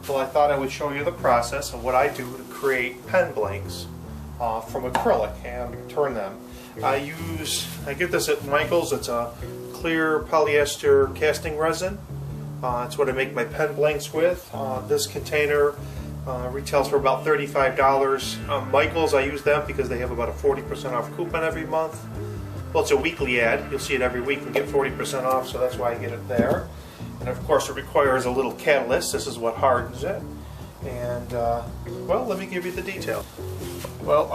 Well, I thought I would show you the process of what I do to create pen blanks from acrylic and turn them. I get this at Michael's. It's a clear polyester casting resin. It's what I make my pen blanks with. This container retails for about $35. Michael's, I use them because they have about a 40% off coupon every month. Well, it's a weekly ad. You'll see it every week and get 40% off, so that's why I get it there. And of course it requires a little catalyst. This is what hardens it. And well, let me give you the detail. Well,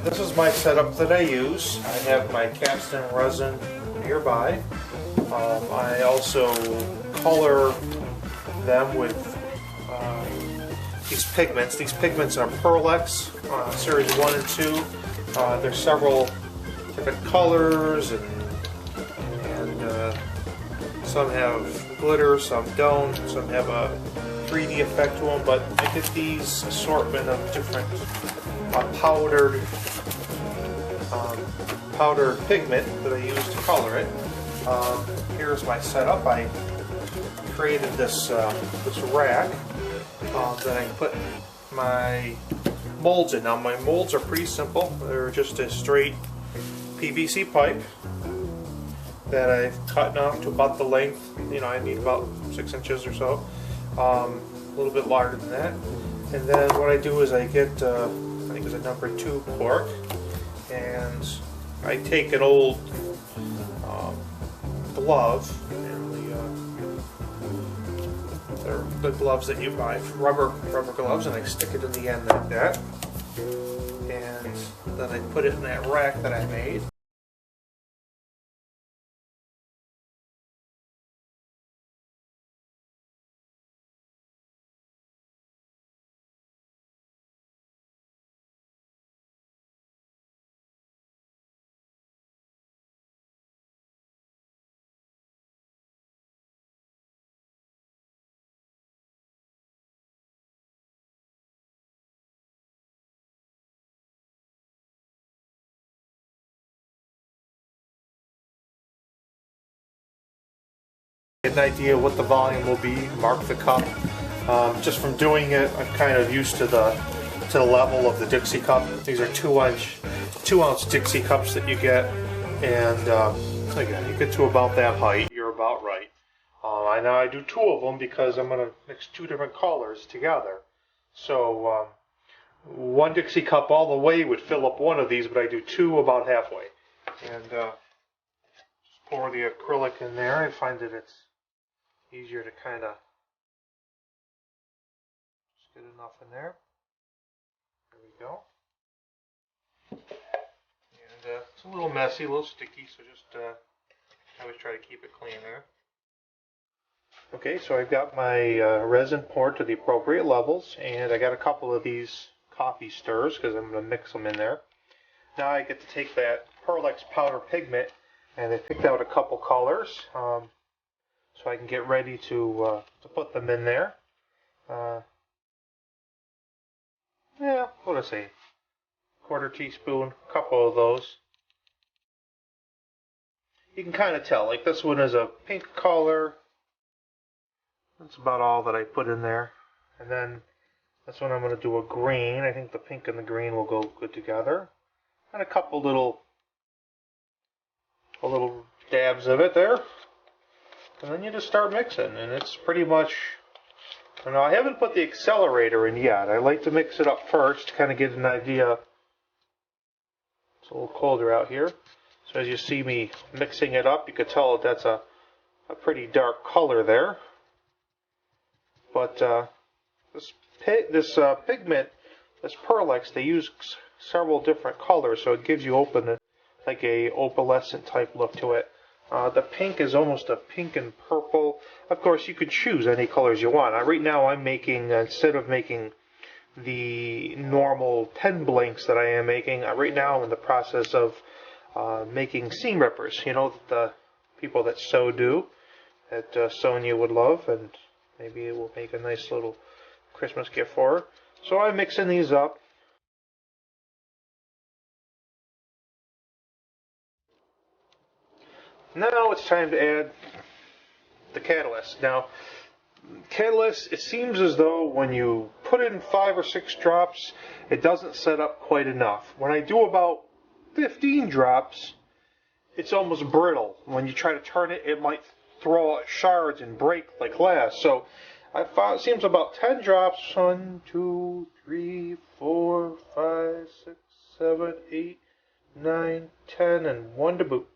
this is my setup that I use. I have my casting resin nearby. I also color them with these pigments. These pigments are Pearl-X, series 1 and 2. There's several different colors, and some have glitter, some don't, some have a 3D effect to them, but I get these assortment of different powdered pigment that I use to color it. Here's my setup. I created this rack that I put my molds in. Now my molds are pretty simple. They're just a straight PVC pipe that I've cut off to about the length. You know, I need about 6 inches or so. A little bit larger than that. And then what I do is I get, I think it's a number 2 cork, and I take an old glove, and they're the gloves that you buy, rubber gloves, and I stick it in the end like that. And then I put it in that rack that I made. Get an idea what the volume will be, mark the cup. Just from doing it, I'm kind of used to the level of the Dixie cup. These are 2-ounce Dixie cups that you get, and again, you get to about that height, you're about right. Now I do 2 of them because I'm going to mix 2 different colors together. So 1 Dixie cup all the way would fill up 1 of these, but I do 2 about halfway. And just pour the acrylic in there. I find that it's easier to kind of just get enough in there. There we go. And it's a little messy, a little sticky, so just I always try to keep it clean there. Okay, so I've got my resin poured to the appropriate levels, and I got a couple of these coffee stirs because I'm going to mix them in there. Now I get to take that Pearl-X powder pigment, and I picked out a couple colors. So I can get ready to put them in there. Yeah, what do I say? 1/4 teaspoon, a couple of those. You can kind of tell, like this one is a pink color. That's about all that I put in there. And then this one I'm going to do a green. I think the pink and the green will go good together. And a couple little dabs of it there. And then you just start mixing, and it's pretty much, I haven't put the accelerator in yet. I like to mix it up first to kind of get an idea. It's a little colder out here. So as you see me mixing it up, you can tell that that's a pretty dark color there. But this pigment, this Pearl-X, they use several different colors, so it gives you like a opalescent type look to it. The pink is almost a pink and purple. Of course, you could choose any colors you want. Right now I'm making, instead of making the normal pen blanks that I am making, right now I'm in the process of making seam rippers. You know, the people that sew do, that Sonia would love, and maybe it will make a nice little Christmas gift for her. So I'm mixing these up. Now it's time to add the catalyst. Now, Catalyst, it seems as though when you put in 5 or 6 drops, it doesn't set up quite enough. When I do about 15 drops, it's almost brittle. When you try to turn it, it might throw out shards and break like glass. So I found it seems about 10 drops. 1, 2, 3, 4, 5, 6, 7, 8, 9, 10, and 1 to boot.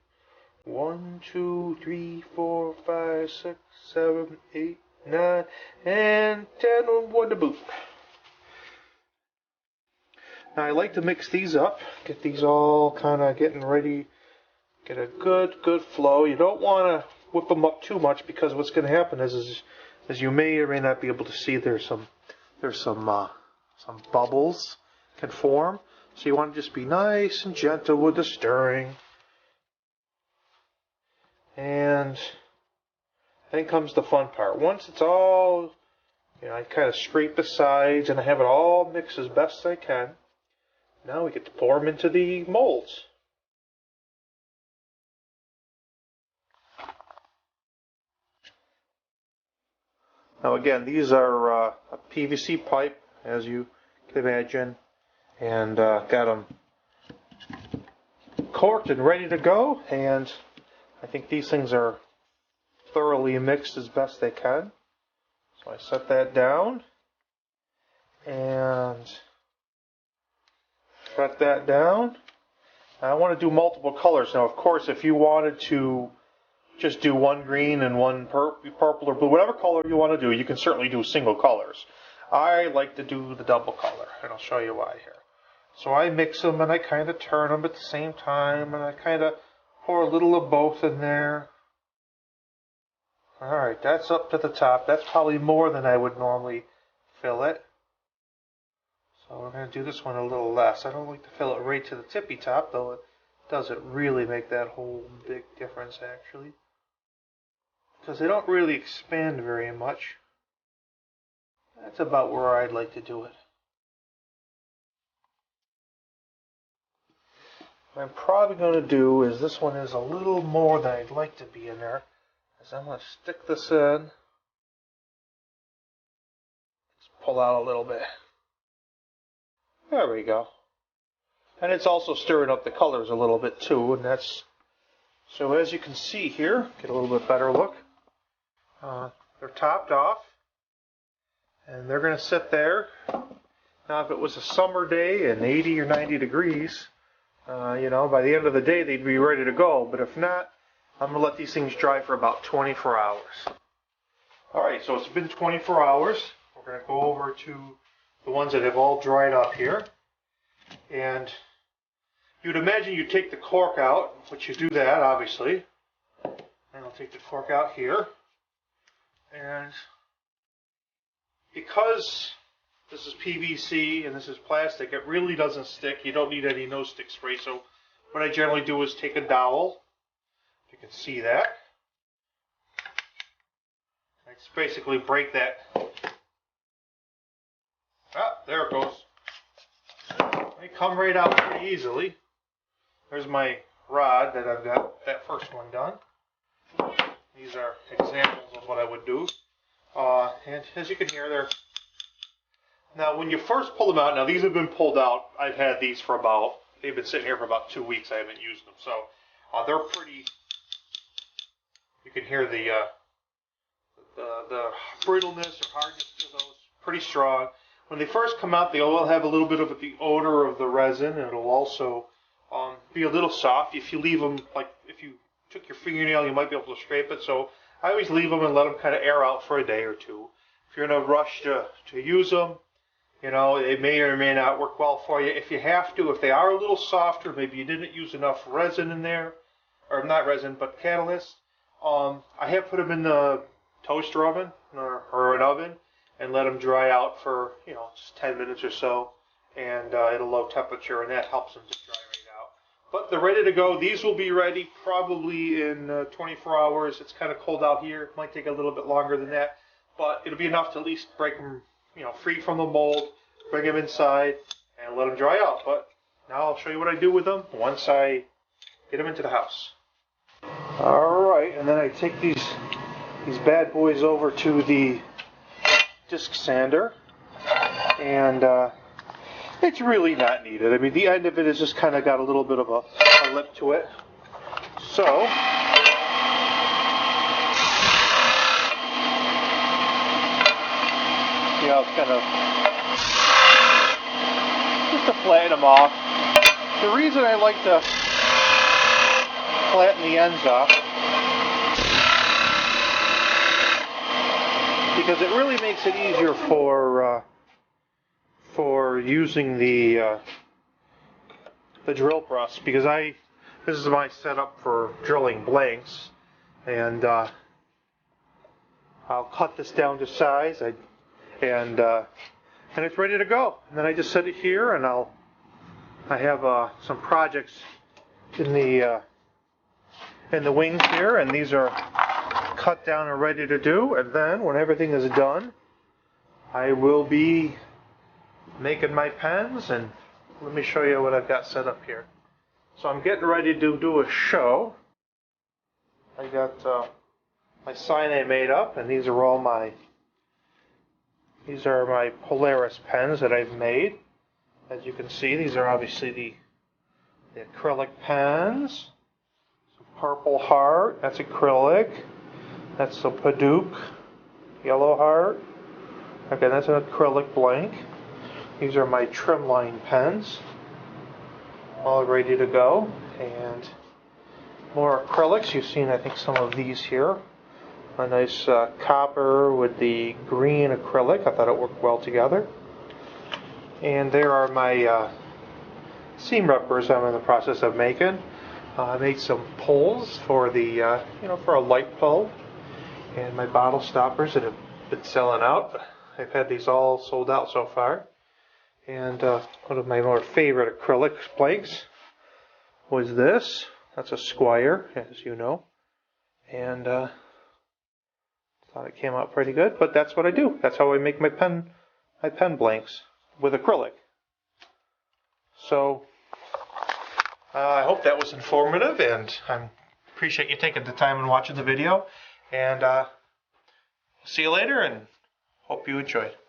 1, 2, 3, 4, 5, 6, 7, 8, 9, and 10, and 1 to boot. Now I like to mix these up, get these all kind of getting ready, get a good flow. You don't want to whip them up too much, because what's going to happen is as you may or may not be able to see, there's some bubbles can form. So you want to just be nice and gentle with the stirring. And then comes the fun part. Once it's all, I kind of scrape the sides and I have it all mixed as best I can. Now we get to pour them into the molds. Now again, these are a PVC pipe, as you can imagine, and got them corked and ready to go. And I think these things are thoroughly mixed as best they can. So I set that down and shut that down. I want to do multiple colors. Now, of course, if you wanted to just do one green and one purple or blue, whatever color you want to do, you can certainly do single colors. I like to do the double color, and I'll show you why here. So I mix them and I kind of turn them at the same time, and I kind of pour a little of both in there. Alright, that's up to the top. That's probably more than I would normally fill it. So we're going to do this one a little less. I don't like to fill it right to the tippy top, though it doesn't really make that whole big difference, actually, because they don't really expand very much. That's about where I'd like to do it. What I'm probably going to do is, this one is a little more than I'd like to be in there, is I'm going to stick this in. Just pull out a little bit. There we go. And it's also stirring up the colors a little bit too, and that's, so as you can see here, get a little bit better look. They're topped off, and they're going to sit there. Now, if it was a summer day and 80 or 90 degrees, by the end of the day they'd be ready to go. But if not, I'm going to let these things dry for about 24 hours. Alright, so it's been 24 hours. We're going to go over to the ones that have all dried up here. And you'd imagine you take the cork out, which you do that, obviously. And I'll take the cork out here. And because this is PVC and this is plastic, it really doesn't stick. You don't need any no-stick spray. So what I generally do is take a dowel. You can see that. I just basically break that. Ah, there it goes. They come right out pretty easily. There's my rod that I've got that first one done. These are examples of what I would do. And as you can hear, they're... Now, when you first pull them out, now these have been pulled out. I've had these for about, they've been sitting here for about 2 weeks. I haven't used them. So they're pretty, you can hear the brittleness or hardness to those, pretty strong. When they first come out, they will have a little bit of the odor of the resin, and it'll also be a little soft. If you leave them, like if you took your fingernail, you might be able to scrape it. So I always leave them and let them kind of air out for a day or two. If you're in a rush to use them, it may or may not work well for you. If you have to, if they are a little softer, maybe you didn't use enough resin in there, or not resin, but catalyst. I have put them in the toaster oven or an oven and let them dry out for, just 10 minutes or so, and at a low temperature, and that helps them to dry right out. But they're ready to go. These will be ready probably in 24 hours. It's kind of cold out here. It might take a little bit longer than that, but it'll be enough to at least break them, free from the mold, bring them inside, and let them dry out. But now I'll show you what I do with them once I get them into the house. Alright, and then I take these bad boys over to the disc sander, and it's really not needed. I mean, the end of it has just kind of got a little bit of a lip to it. So, you know, it's kind of just to flatten them off. The reason I like to flatten the ends off, because it really makes it easier for using the drill press. Because this is my setup for drilling blanks, and I'll cut this down to size, and it's ready to go. And then I just set it here, and I have some projects in the wings here, and these are cut down and ready to do. And then when everything is done, I will be making my pens, and let me show you what I've got set up here. So I'm getting ready to do a show. I got my sign I made up, and these are my Polaris pens that I've made. As you can see, these are obviously the acrylic pens. Some purple heart, that's acrylic. That's a Paduke yellow heart. Okay, that's an acrylic blank. These are my trimline pens, all ready to go. And more acrylics. You've seen, I think, some of these here. A nice copper with the green acrylic. I thought it worked well together. And there are my seam rippers I'm in the process of making. I made some pulls for the, for a light bulb, and my bottle stoppers that have been selling out. I've had these all sold out so far. And one of my more favorite acrylic blanks was this. That's a Squire, as you know. And thought it came out pretty good, but that's what I do. That's how I make my pen blanks, with acrylic. So I hope that was informative, and I appreciate you taking the time and watching the video. And see you later, and hope you enjoyed.